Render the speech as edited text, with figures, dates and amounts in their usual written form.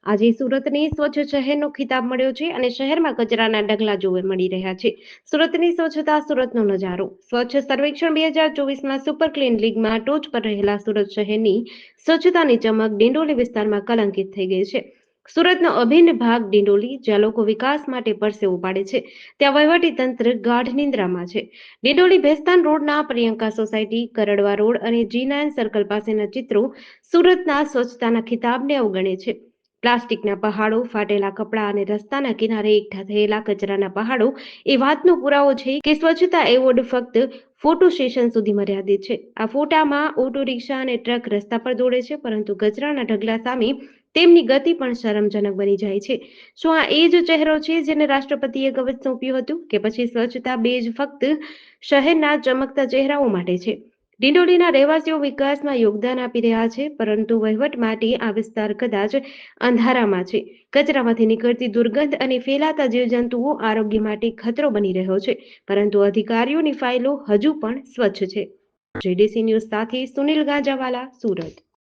આજે સુરતને સ્વચ્છ શહેરનો ખિતાબ મળ્યો છે અને શહેરમાં કચરાના ઢગલા જોવા મળી રહ્યા છે. સુરતની સ્વચ્છતા, સુરતનો નજારો. સ્વચ્છ સર્વેક્ષણ 2024માં સુપર ક્લીન લીગમાં ટોચ પર રહેલા સુરત શહેરની સ્વચ્છતાની ચમક ડિંડોલી વિસ્તારમાં કલંકિત થઈ ગઈ છે. સુરતનો અભિન્ન ભાગ ડિંડોલી, જ્યાં લોકો વિકાસ માટે પરસેવો પાડે છે, ત્યાં વહીવટી તંત્ર ગાઢ નિંદ્રામાં છે. ડિંડોલી ભેસ્તાન રોડના પ્રિયંકા સોસાયટી, કરડવા રોડ અને G9 સર્કલ પાસેના ચિત્રો સુરતના સ્વચ્છતાના ખિતાબને અવગણે છે. પ્લાસ્ટિકના પહાડો, ફાટેલા કપડાં અને રસ્તાના કિનારે એકઠા થયેલા કચરાના પહાડો એ વાતનો પુરાવો છે કે સ્વચ્છતા એવોર્ડ ફક્ત ફોટો સેશન સુધી મર્યાદિત છે. આ ફોટામાં ઓટો રિક્ષા અને ટ્રક રસ્તા પર દોડે છે, પરંતુ કચરાના ઢગલા સામે તેમની ગતિ પણ શરમજનક બની જાય છે. શું આ એ જ ચહેરો છે જેને રાષ્ટ્રપતિએ કવચ સોંપ્યું હતું, કે પછી સ્વચ્છતા બેજ ફક્ત શહેરના ચમકતા ચહેરાઓ માટે છે? ડિંડોલીના રહેવાસીઓ વિકાસમાં યોગદાન આપી રહ્યા છે, પરંતુ વહીવટ માટે આ વિસ્તાર કદાચ અંધારામાં છે. કચરામાંથી નીકળતી દુર્ગંધ અને ફેલાતા જીવજંતુઓ આરોગ્ય માટે ખતરો બની રહ્યો છે, પરંતુ અધિકારીઓની ફાઇલો હજુ પણ સ્વચ્છ છે. JDC ન્યૂઝ સાથે સુનિલ ગાંજાવાલા, સુરત.